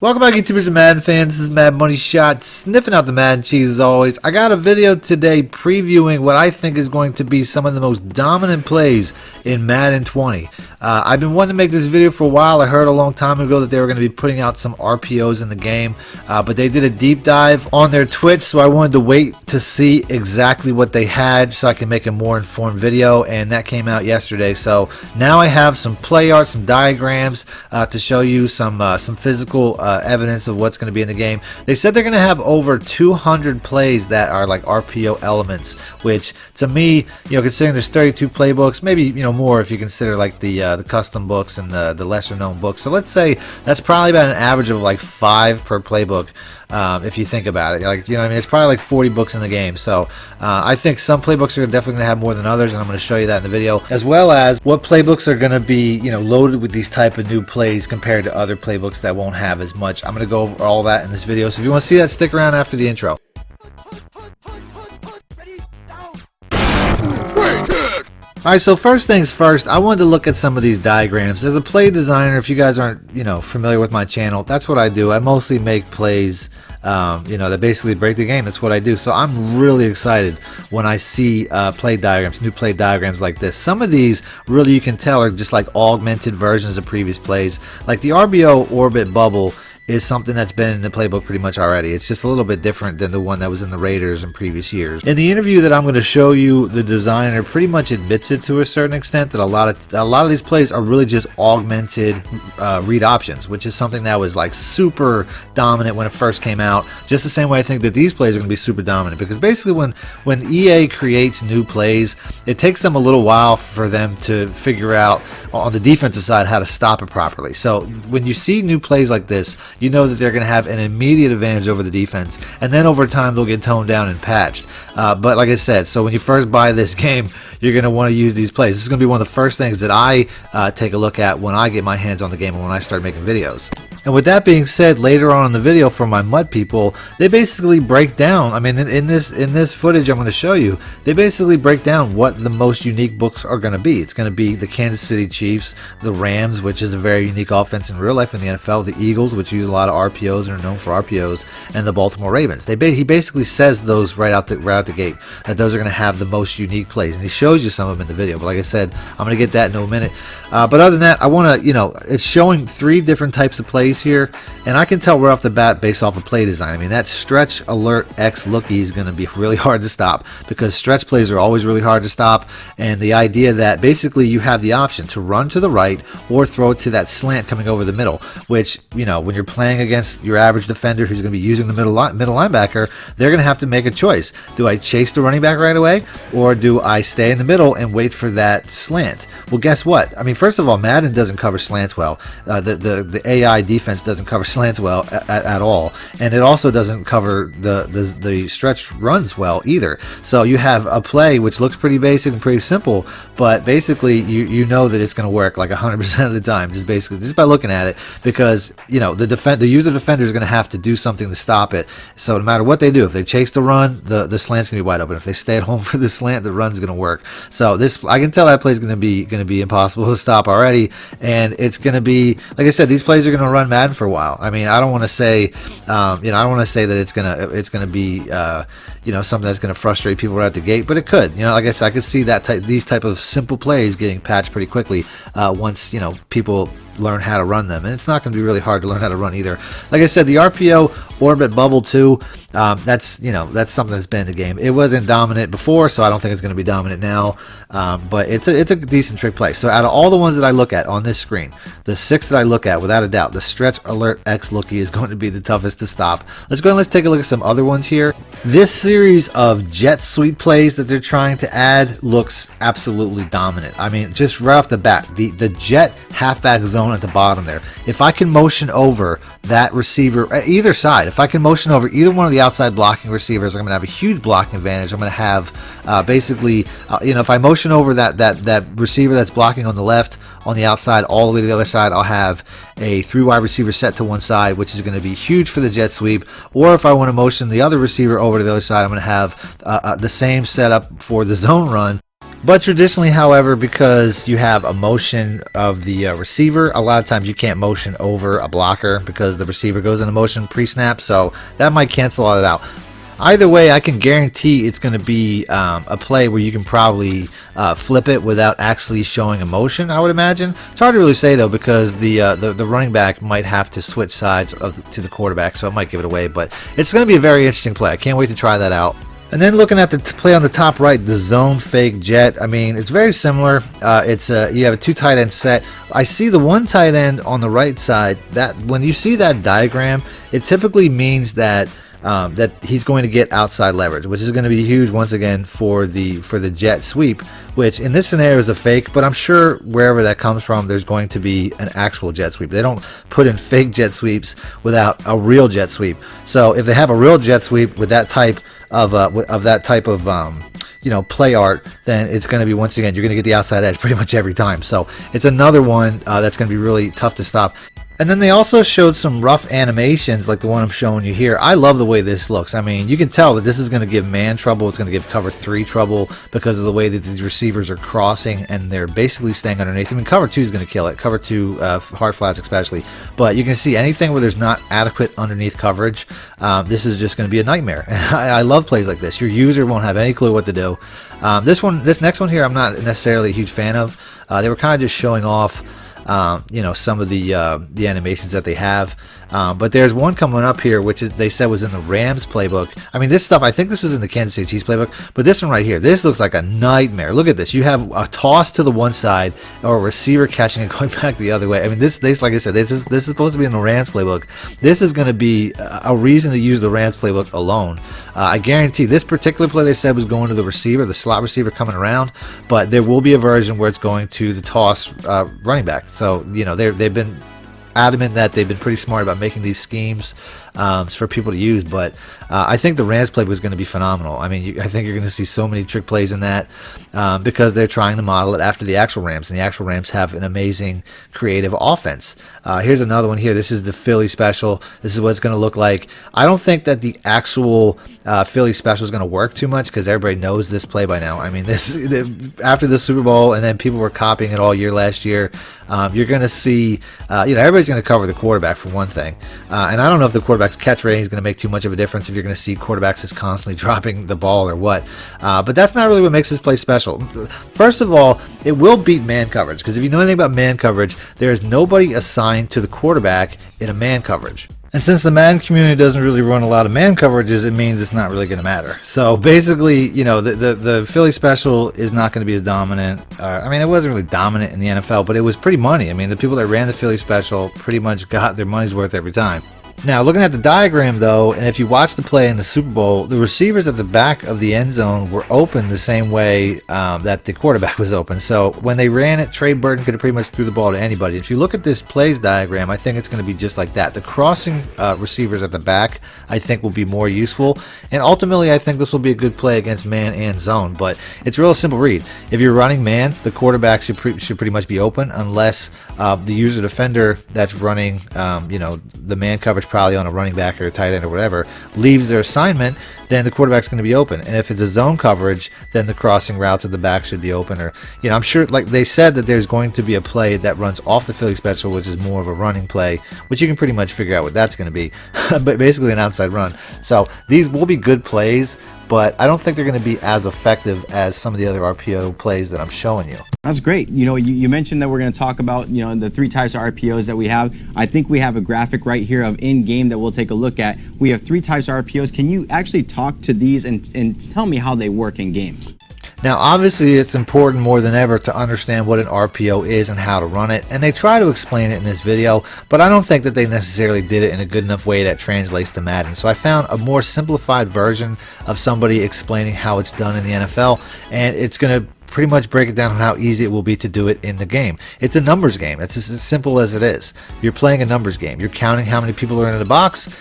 Welcome back, YouTubers and Madden fans. This is MADDENMONEYSHOT, sniffing out the Madden cheese as always. I got a video today previewing what I think is going to be some of the most dominant plays in Madden 20. I've been wanting to make this video for a while. I heard a long time ago that they were going to be putting out some RPOs in the game, but they did a deep dive on their Twitch, so I wanted to wait to see exactly what they had so I can make a more informed video, and that came out yesterday. So now I have some play art, some diagrams to show you some physical evidence of what's going to be in the game. They said they're going to have over 200 plays that are like RPO elements, which to me, considering there's 32 playbooks, maybe more if you consider like the custom books and the lesser known books. So let's say that's probably about an average of like 5 per playbook. If you think about it, like, what I mean, it's probably like 40 books in the game. So I think some playbooks are definitely going to have more than others, and I'm going to show you that in the video, as well as what playbooks are going to be, loaded with these type of new plays compared to other playbooks that won't have as much. I'm going to go over all that in this video. So if you want to see that, stick around after the intro. Alright, so first things first, I wanted to look at some of these diagrams. As a play designer, if you guys aren't, familiar with my channel, that's what I do. I mostly make plays, that basically break the game. That's what I do. So I'm really excited when I see play diagrams, new play diagrams like this. Some of these, really, you can tell are just like augmented versions of previous plays. Like the RBO orbit bubble is something that's been in the playbook pretty much already. It's just a little bit different than the one that was in the Raiders in previous years. In the interview that I'm going to show you, the designer pretty much admits it to a certain extent that a lot of these plays are really just augmented read options, which is something that was like super dominant when it first came out. Just the same way I think that these plays are going to be super dominant, because basically when EA creates new plays, it takes them a little while for them to figure out on the defensive side how to stop it properly. So when you see new plays like this, you know that they're going to have an immediate advantage over the defense, and then over time they'll get toned down and patched. But like I said, so when you first buy this game, you're going to want to use these plays. This is going to be one of the first things that I take a look at when I get my hands on the game and when I start making videos. And with that being said, later on in the video for my mud people, they basically break down, I mean, in this footage I'm going to show you, they basically break down what the most unique books are going to be. It's going to be the Kansas City Chiefs, the Rams, which is a very unique offense in real life in the NFL, the Eagles, which use a lot of RPOs and are known for RPOs, and the Baltimore Ravens. He basically says those right out the gate, that those are going to have the most unique plays, and he shows you some of them in the video. But like I said, I'm going to get that in a minute. But other than that, I want to, it's showing 3 different types of plays here, and I can tell right off the bat based off of play design. I mean, that stretch alert X lookie is going to be really hard to stop, because stretch plays are always really hard to stop, and the idea that basically you have the option to run to the right or throw it to that slant coming over the middle, which, when you're playing against your average defender who's going to be using the middle linebacker, they're going to have to make a choice. Do I chase the running back right away, or do I stay in the middle and wait for that slant? Well, guess what? I mean, first of all, Madden doesn't cover slants well. The AI defense doesn't cover slants well at all, and it also doesn't cover the stretch runs well either. So you have a play which looks pretty basic and pretty simple, but basically you know that it's going to work like 100% of the time, just by looking at it, because the user defender is going to have to do something to stop it. So no matter what they do, if they chase the run, the slant's going to be wide open. If they stay at home for the slant, the run's going to work. So I can tell that play is going to be impossible to stop already, and it's going to be, like I said, these plays are going to run Madden for a while. I mean, I don't want to say, I don't want to say that it's going to be, something that's going to frustrate people right at the gate, but it could. Like I said, I could see these type of simple plays getting patched pretty quickly once people learn how to run them, and it's not going to be really hard to learn how to run either. Like I said, the RPO orbit bubble too, that's something that's been in the game. It wasn't dominant before, so I don't think it's going to be dominant now, but it's a decent trick play. So out of all the ones that I look at on this screen, the 6 that I look at, without a doubt, the stretch alert X lookie is going to be the toughest to stop. Let's go and let's take a look at some other ones here. This series of jet sweep plays that they're trying to add looks absolutely dominant. I mean, just right off the bat, the jet halfback zone at the bottom there, if I can motion over that receiver either side, if I can motion over either one of the outside blocking receivers, I'm going to have a huge blocking advantage. I'm going to have basically, if I motion over that receiver that's blocking on the left, on the outside, all the way to the other side, I'll have a 3 wide receiver set to one side, which is going to be huge for the jet sweep. Or if I want to motion the other receiver over to the other side, I'm going to have the same setup for the zone run. But traditionally, however, because you have a motion of the receiver, a lot of times you can't motion over a blocker because the receiver goes into motion pre-snap, so that might cancel all that out. Either way, I can guarantee it's going to be a play where you can probably flip it without actually showing a motion, I would imagine. It's hard to really say, though, because the running back might have to switch sides to the quarterback, so it might give it away. But it's going to be a very interesting play. I can't wait to try that out. And then looking at the play on the top right, the zone fake jet. I mean, it's very similar. You have a 2 tight end set. I see the 1 tight end on the right side. That when you see that diagram, it typically means that he's going to get outside leverage, which is going to be huge once again for the jet sweep, which in this scenario is a fake, but I'm sure wherever that comes from, there's going to be an actual jet sweep. They don't put in fake jet sweeps without a real jet sweep. So if they have a real jet sweep with that type of play art, then it's going to be, once again, you're going to get the outside edge pretty much every time. So it's another one that's going to be really tough to stop. And then they also showed some rough animations like the one I'm showing you here. I love the way this looks. I mean, you can tell that this is going to give man trouble. It's going to give cover 3 trouble because of the way that these receivers are crossing and they're basically staying underneath. I mean, cover 2 is going to kill it. Cover 2, hard flats especially. But you can see anything where there's not adequate underneath coverage, this is just going to be a nightmare. I love plays like this. Your user won't have any clue what to do. This next one here, I'm not necessarily a huge fan of. They were kind of just showing off some of the animations that they have. But there's one coming up here, which they said was in the Rams playbook. I mean, this stuff, I think this was in the Kansas City Chiefs playbook, but this one right here, this looks like a nightmare. Look at this. You have a toss to the one side or a receiver catching and going back the other way. I mean, this like I said, this is supposed to be in the Rams playbook. This is going to be a reason to use the Rams playbook alone. I guarantee this particular play they said was going to the receiver, the slot receiver coming around, but there will be a version where it's going to the toss running back. So, they've been adamant that they've been pretty smart about making these schemes for people to use, but I think the Rams playbook is going to be phenomenal. I mean, I think you're going to see so many trick plays in that because they're trying to model it after the actual Rams, and the actual Rams have an amazing creative offense. Here's another one here. This is the Philly special. This is what it's going to look like. I don't think that the actual Philly special is going to work too much because everybody knows this play by now. I mean, after the Super Bowl, and then people were copying it all year last year. You're going to see, everybody's going to cover the quarterback for one thing, and I don't know if the quarterback's catch rating is going to make too much of a difference if you're going to see quarterbacks just constantly dropping the ball or what. But that's not really what makes this play special. First of all, it will beat man coverage because if you know anything about man coverage, there is nobody assigned to the quarterback in a man coverage. And since the Madden community doesn't really run a lot of man coverages, it means it's not really going to matter. So basically, the Philly special is not going to be as dominant. I mean, it wasn't really dominant in the NFL, but it was pretty money. I mean, the people that ran the Philly special pretty much got their money's worth every time. Now, looking at the diagram, though, and if you watch the play in the Super Bowl, the receivers at the back of the end zone were open the same way that the quarterback was open. So when they ran it, Trey Burton could have pretty much threw the ball to anybody. If you look at this plays diagram, I think it's going to be just like that. The crossing receivers at the back, I think, will be more useful. And ultimately, I think this will be a good play against man and zone. But it's a real simple read. If you're running man, the quarterback should pretty much be open unless the user defender that's running, the man coverage probably on a running back or a tight end or whatever, leaves their assignment, then the quarterback's going to be open. And if it's a zone coverage, then the crossing routes at the back should be open. Or, I'm sure, like they said, that there's going to be a play that runs off the Philly special, which is more of a running play, which you can pretty much figure out what that's going to be, but basically an outside run. So these will be good plays, but I don't think they're going to be as effective as some of the other RPO plays that I'm showing you. That's great. You mentioned that we're going to talk about, the 3 types of RPOs that we have. I think we have a graphic right here of in-game that we'll take a look at. We have 3 types of RPOs. Can you actually talk to these and tell me how they work in game? Now, obviously, it's important more than ever to understand what an RPO is and how to run it, and they try to explain it in this video, but I don't think that they necessarily did it in a good enough way that translates to Madden. So I found a more simplified version of somebody explaining how it's done in the NFL, and it's going to pretty much break it down on how easy it will be to do it in the game. It's a numbers game. It's as simple as it is. You're playing a numbers game. You're counting how many people are in the box,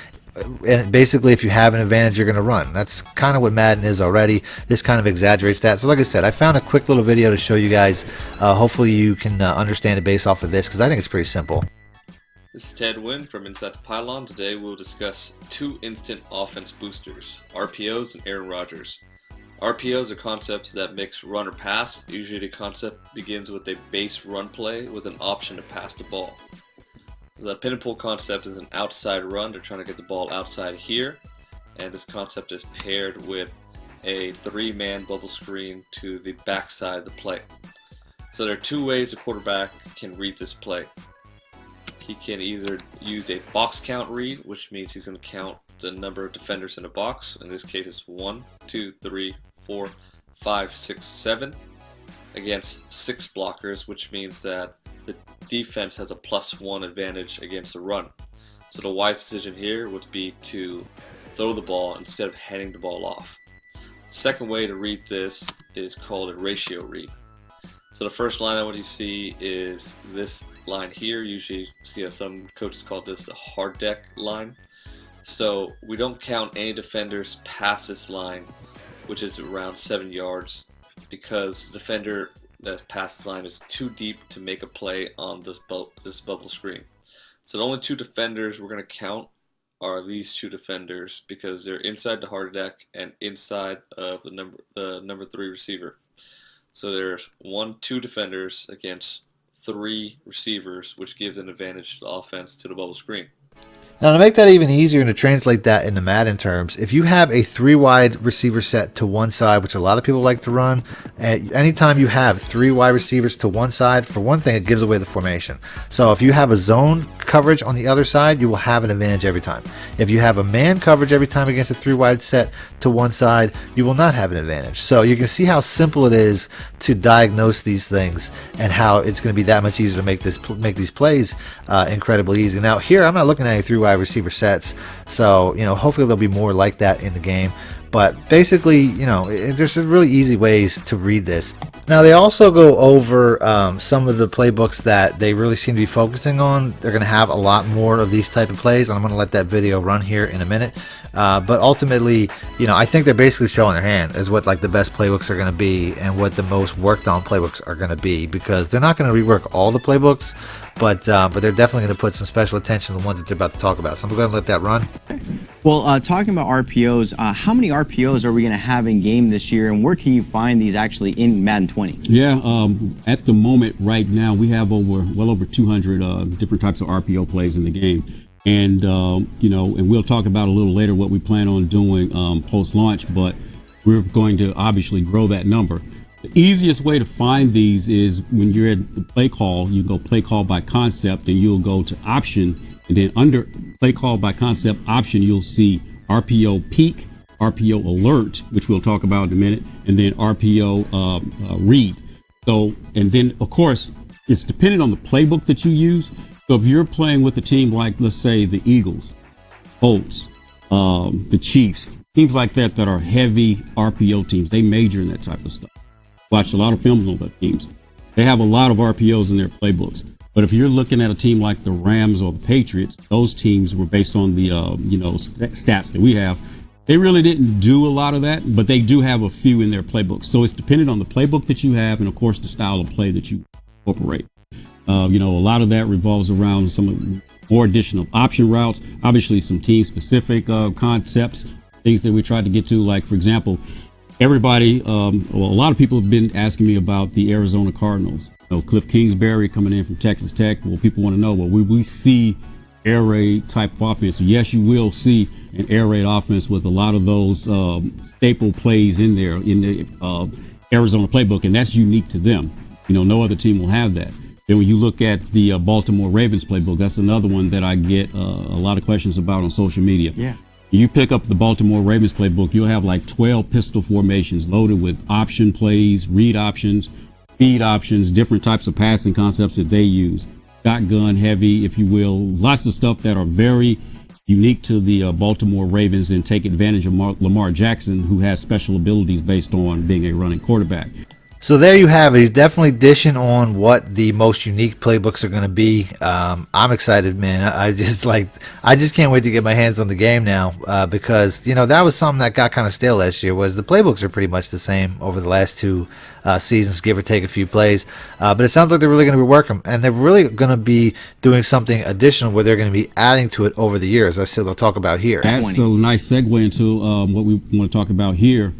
and basically if you have an advantage, you're going to run. That's kind of what Madden is already. This kind of exaggerates that. So like I said, I found a quick little video to show you guys. Hopefully you can understand it based off of this, because I think it's pretty simple. This is Ted Wynn from Inside the Pylon. Today we'll discuss 2 instant offense boosters, RPOs and Aaron Rodgers. RPOs are concepts that mix run or pass. Usually the concept begins with a base run play with an option to pass the ball. The pin and pull concept is an outside run. They're trying to get the ball outside here, and this concept is paired with a 3-man bubble screen to the backside of the play. So there are 2 ways the quarterback can read this play. He can either use a box count read, which means he's going to count the number of defenders in a box. In this case, it's 1, 2, 3, 4, 5, 6, 7 against 6 blockers, which means that the defense has a +1 advantage against the run. So the wise decision here would be to throw the ball instead of handing the ball off. The second way to read this is called a ratio read. So the first line I want you to see is this line here. Usually, some coaches call this the hard deck line. So we don't count any defenders past this line, which is around 7 yards, because the defender that's past this line is too deep to make a play on this bubble screen. So the only 2 defenders we're going to count are these 2 defenders because they're inside the hard deck and inside of the number 3 receiver. So there's 2 defenders against 3 receivers, which gives an advantage to the offense to the bubble screen. Now, to make that even easier and to translate that into Madden terms, if you have a 3-wide receiver set to one side, which a lot of people like to run, anytime you have 3 wide receivers to one side, for one thing, it gives away the formation. So if you have a zone coverage on the other side, you will have an advantage every time. If you have a man coverage every time against a 3-wide set to one side, you will not have an advantage. So you can see how simple it is to diagnose these things and how it's going to be that much easier to make these plays incredibly easy. Now here, I'm not looking at any 3-wide receiver sets, so hopefully there'll be more like that in the game. But basically, there's some really easy ways to read this. Now, they also go over some of the playbooks that they really seem to be focusing on. They're going to have a lot more of these type of plays, and I'm going to let that video run here in a minute. But ultimately, I think they're basically showing their hand as what the best playbooks are going to be and what the most worked on playbooks are going to be, because they're not going to rework all the playbooks, but they're definitely going to put some special attention to the ones that they're about to talk about. So I'm going to let that run. Well, talking about RPOs, how many RPOs are we going to have in game this year, and where can you find these actually in Madden 20? Yeah, at the moment right now, we have well over 200 different types of RPO plays in the game. And, and we'll talk about a little later what we plan on doing post-launch, but we're going to obviously grow that number. The easiest way to find these is when you're at the play call, you go play call by concept, and you'll go to option, and then under play call by concept option, you'll see RPO peak, RPO alert, which we'll talk about in a minute, and then RPO read. So, and then of course, it's dependent on the playbook that you use. So if you're playing with a team like, let's say, the Eagles, Colts, the Chiefs, teams like that are heavy RPO teams, they major in that type of stuff. Watch a lot of films on those teams. They have a lot of RPOs in their playbooks. But if you're looking at a team like the Rams or the Patriots, those teams were based on the stats that we have. They really didn't do a lot of that, but they do have a few in their playbooks. So it's dependent on the playbook that you have and, of course, the style of play that you incorporate. A lot of that revolves around some more additional option routes, obviously some team-specific concepts, things that we tried to get to. Like, for example, everybody, a lot of people have been asking me about the Arizona Cardinals. Cliff Kingsbury coming in from Texas Tech. Well, people want to know, will we see air raid type of offense? So yes, you will see an air raid offense with a lot of those staple plays in there in the Arizona playbook, and that's unique to them. No other team will have that. Then when you look at the Baltimore Ravens playbook, that's another one that I get a lot of questions about on social media. Yeah. You pick up the Baltimore Ravens playbook, you'll have like 12 pistol formations loaded with option plays, read options, feed options, different types of passing concepts that they use. Shotgun heavy, if you will, lots of stuff that are very unique to the Baltimore Ravens and take advantage of Lamar Jackson, who has special abilities based on being a running quarterback. So there you have it. He's definitely dishing on what the most unique playbooks are going to be. I'm excited, man. I just can't wait to get my hands on the game now because that was something that got kind of stale last year. Was the playbooks are pretty much the same over the last 2 seasons, give or take a few plays. But it sounds like they're really going to be working, and they're really going to be doing something additional where they're going to be adding to it over the years. I said they'll talk about here. That's a nice segue into what we want to talk about here.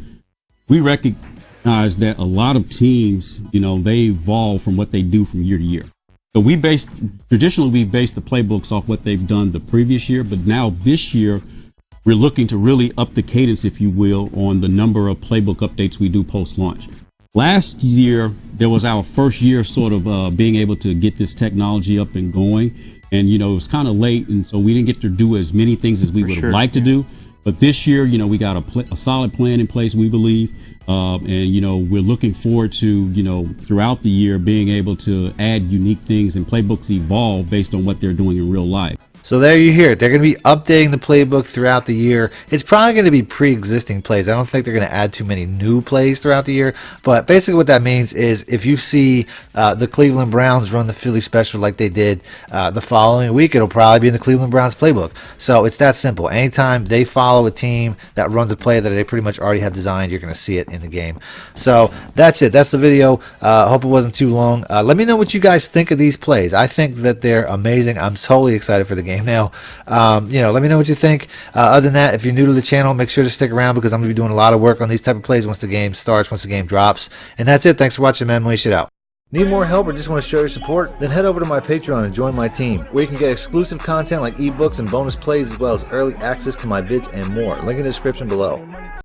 we recognize that a lot of teams, you know, they evolve from what they do from year to year. So traditionally we based the playbooks off what they've done the previous year, but now this year we're looking to really up the cadence, if you will, on the number of playbook updates we do post-launch. Last year, there was our first year sort of being able to get this technology up and going. And, you know, it was kind of late, and so we didn't get to do as many things as we would have liked to do. But this year, you know, we got a solid plan in place, we believe. And, you know, we're looking forward to, you know, throughout the year being able to add unique things, and playbooks evolve based on what they're doing in real life. So there you hear it. They're going to be updating the playbook throughout the year. It's probably going to be pre-existing plays. I don't think they're going to add too many new plays throughout the year. But basically what that means is if you see the Cleveland Browns run the Philly special like they did the following week, it'll probably be in the Cleveland Browns playbook. So it's that simple. Anytime they follow a team that runs a play that they pretty much already have designed, you're going to see it in the game. So that's it. That's the video. Hope it wasn't too long. Let me know what you guys think of these plays. I think that they're amazing. I'm totally excited for the game now. You know, let me know what you think. Other than that, if you're new to the channel, make sure to stick around because I'm going to be doing a lot of work on these type of plays once the game starts, once the game drops. And that's it. Thanks for watching, man. MADDENMONEYSHOT out. Need more help or just want to show your support? Then head over to my Patreon and join my team, where you can get exclusive content like ebooks and bonus plays, as well as early access to my vids and more. Link in the description below.